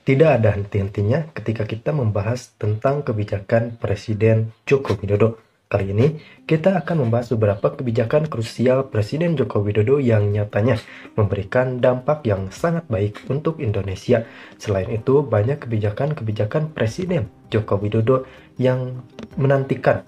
Tidak ada henti-hentinya ketika kita membahas tentang kebijakan Presiden Joko Widodo. Kali ini, kita akan membahas beberapa kebijakan krusial Presiden Joko Widodo yang nyatanya memberikan dampak yang sangat baik untuk Indonesia. Selain itu, banyak kebijakan-kebijakan Presiden Joko Widodo yang menantikan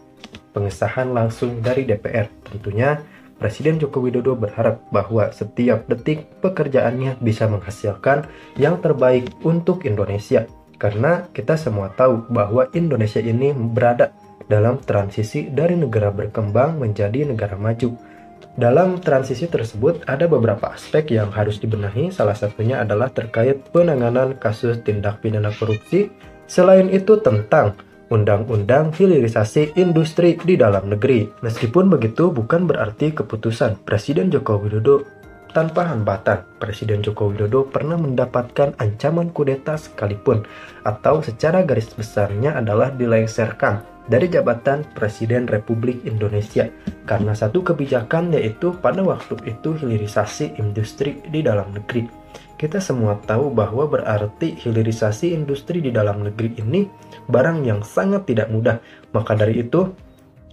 pengesahan langsung dari DPR. Tentunya, Presiden Joko Widodo berharap bahwa setiap detik pekerjaannya bisa menghasilkan yang terbaik untuk Indonesia. Karena kita semua tahu bahwa Indonesia ini berada dalam transisi dari negara berkembang menjadi negara maju. Dalam transisi tersebut ada beberapa aspek yang harus dibenahi, salah satunya adalah terkait penanganan kasus tindak pidana korupsi. Selain itu tentang Undang-Undang Hilirisasi Industri di Dalam Negeri. Meskipun begitu, bukan berarti keputusan Presiden Joko Widodo tanpa hambatan. Presiden Joko Widodo pernah mendapatkan ancaman kudeta sekalipun, atau secara garis besarnya adalah dilengsarkan dari jabatan Presiden Republik Indonesia karena satu kebijakan, yaitu pada waktu itu hilirisasi industri di dalam negeri. Kita semua tahu bahwa berarti hilirisasi industri di dalam negeri ini barang yang sangat tidak mudah. Maka dari itu,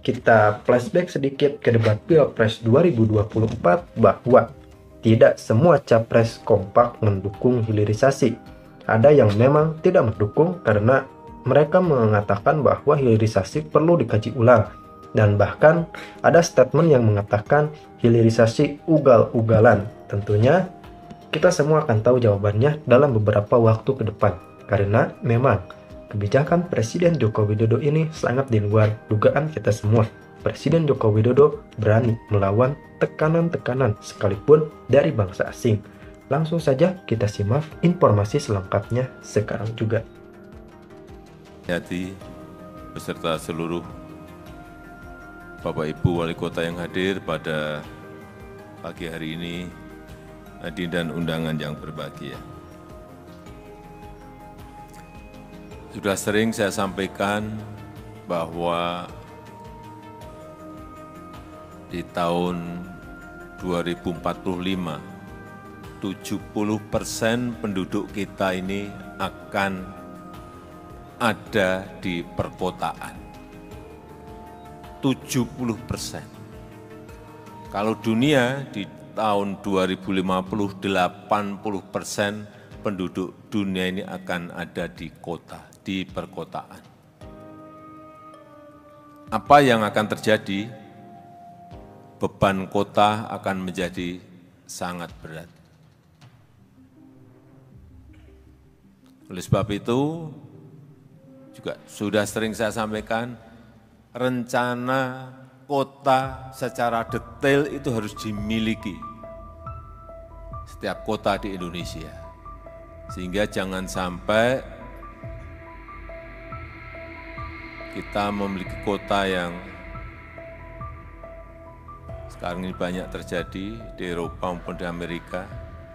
kita flashback sedikit ke debat Pilpres 2024 bahwa tidak semua capres kompak mendukung hilirisasi. Ada yang memang tidak mendukung karena mereka mengatakan bahwa hilirisasi perlu dikaji ulang. Dan bahkan ada statement yang mengatakan hilirisasi ugal-ugalan. Tentunya kita semua akan tahu jawabannya dalam beberapa waktu ke depan. Karena memang kebijakan Presiden Joko Widodo ini sangat di luar dugaan kita semua. Presiden Joko Widodo berani melawan tekanan-tekanan sekalipun dari bangsa asing. Langsung saja kita simak informasi selengkapnya sekarang juga. Hati beserta seluruh Bapak Ibu Wali Kota yang hadir pada pagi hari ini, hadirin dan undangan yang berbahagia. Sudah sering saya sampaikan bahwa di tahun 2045, 70% penduduk kita ini akan ada di perkotaan. 70%. Kalau dunia di tahun 2050, 80% penduduk dunia ini akan ada di kota, di perkotaan. Apa yang akan terjadi? Beban kota akan menjadi sangat berat. Oleh sebab itu, juga sudah sering saya sampaikan, rencana kota secara detail itu harus dimiliki setiap kota di Indonesia. Sehingga jangan sampai kita memiliki kota yang sekarang ini banyak terjadi di Eropa maupun di Amerika,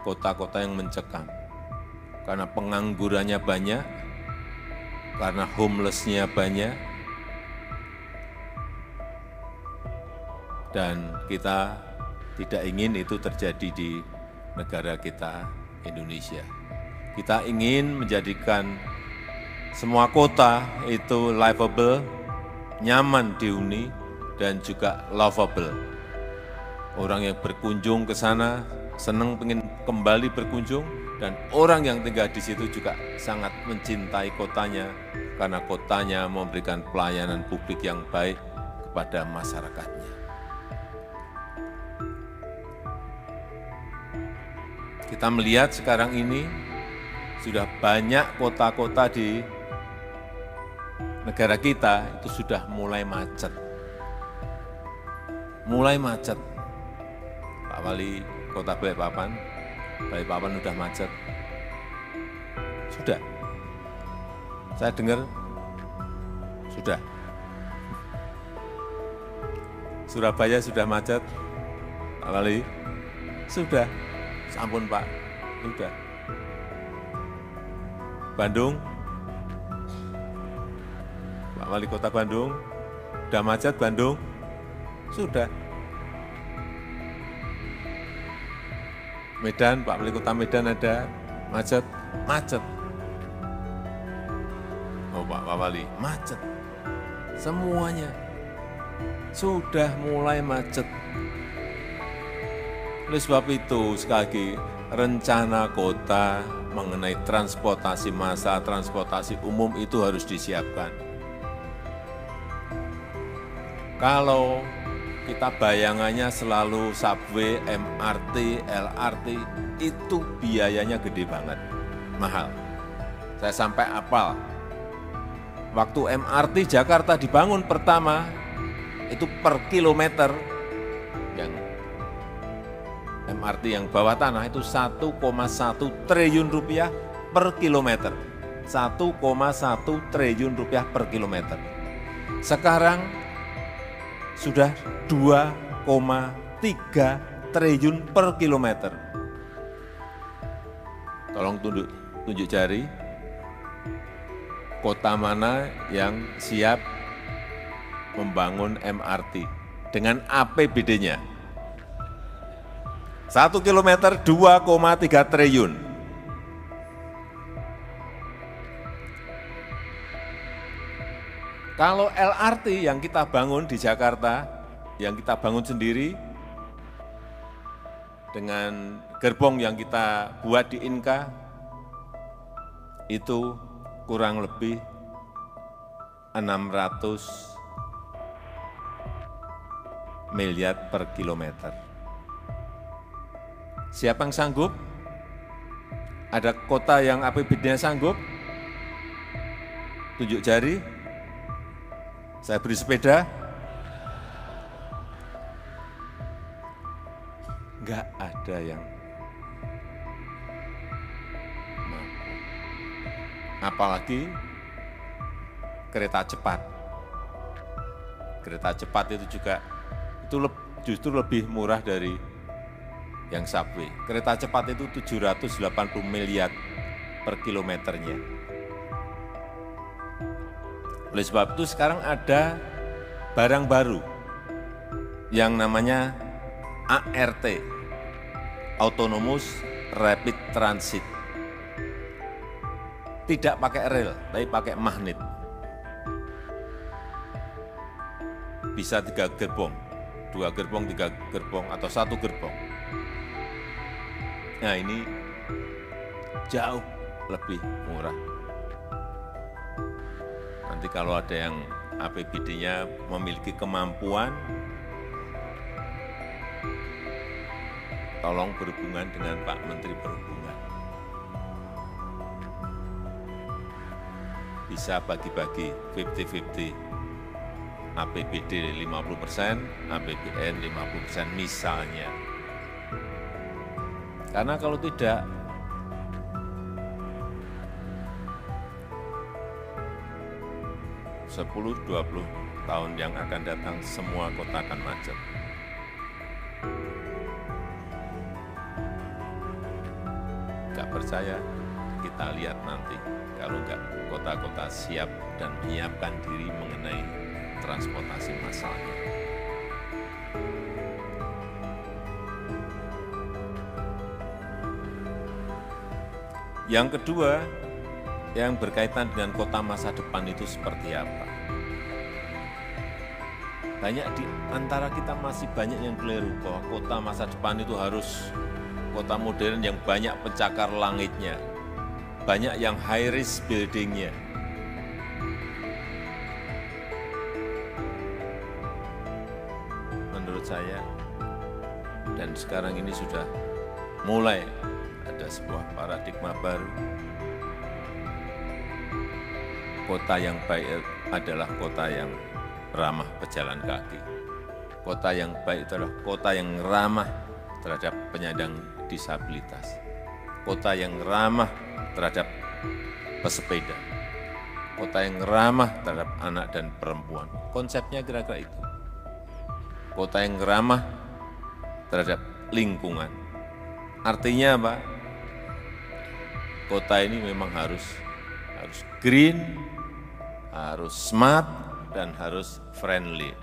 kota-kota yang mencekam. Karena penganggurannya banyak, karena homeless-nya banyak, dan kita tidak ingin itu terjadi di negara kita, Indonesia. Kita ingin menjadikan semua kota itu livable, nyaman dihuni, dan juga lovable. Orang yang berkunjung ke sana senang ingin kembali berkunjung, dan orang yang tinggal di situ juga sangat mencintai kotanya karena kotanya memberikan pelayanan publik yang baik kepada masyarakatnya. Kita melihat sekarang ini sudah banyak kota-kota di negara kita itu sudah mulai macet. Mulai macet. Pak Wali Kota Balikpapan sudah macet. Sudah. Saya dengar sudah. Surabaya sudah macet. Pak Wali sudah. Ampun Pak, sudah. Bandung, Pak Wali Kota Bandung, sudah macet Bandung? Sudah. Medan, Pak Wali Kota Medan ada macet? Macet. Oh Pak Wali, macet. Semuanya sudah mulai macet. Oleh sebab itu, sekali lagi, rencana kota mengenai transportasi massal, transportasi umum itu harus disiapkan. Kalau kita bayangannya selalu subway, MRT, LRT, itu biayanya gede banget, mahal. Saya sampai apal, waktu MRT Jakarta dibangun pertama, itu per kilometer, yang MRT yang bawah tanah itu 1,1 triliun rupiah per kilometer. 1,1 triliun rupiah per kilometer. Sekarang sudah 2,3 triliun per kilometer. Tolong tunjuk jari, kota mana yang siap membangun MRT dengan APBD-nya. 1 kilometer 2,3 triliun. Kalau LRT yang kita bangun di Jakarta, yang kita bangun sendiri, dengan gerbong yang kita buat di Inka, itu kurang lebih 600 miliar per kilometer. Siapa yang sanggup? Ada kota yang APBD-nya sanggup? Tunjuk jari. Saya beri sepeda. Enggak ada yang mampu. Apalagi kereta cepat. Kereta cepat itu juga justru lebih murah dari yang subway. Kereta cepat itu 780 miliar per kilometernya. Oleh sebab itu sekarang ada barang baru yang namanya ART, Autonomous Rapid Transit. Tidak pakai rel, tapi pakai magnet. Bisa 3 gerbong, 2 gerbong, 3 gerbong, atau 1 gerbong. Nah ini jauh lebih murah. Nanti kalau ada yang APBD-nya memiliki kemampuan, tolong berhubungan dengan Pak Menteri Perhubungan. Bisa bagi-bagi 50-50, APBD 50%, APBN 50% misalnya. Karena kalau tidak, sepuluh 20 tahun yang akan datang, semua kota akan macet. Nggak percaya, kita lihat nanti. Kalau nggak kota-kota siap dan menyiapkan diri mengenai transportasi massalnya. Yang kedua, yang berkaitan dengan kota masa depan itu seperti apa? Banyak di antara kita masih banyak yang keliru bahwa kota masa depan itu harus kota modern yang banyak pencakar langitnya, banyak yang high rise buildingnya. Menurut saya, dan sekarang ini sudah mulai ada sebuah paradigma baru. Kota yang baik adalah kota yang ramah pejalan kaki. Kota yang baik adalah kota yang ramah terhadap penyandang disabilitas. Kota yang ramah terhadap pesepeda. Kota yang ramah terhadap anak dan perempuan. Konsepnya kira-kira itu. Kota yang ramah terhadap lingkungan. Artinya apa? Kota ini memang harus green, harus smart, dan harus friendly.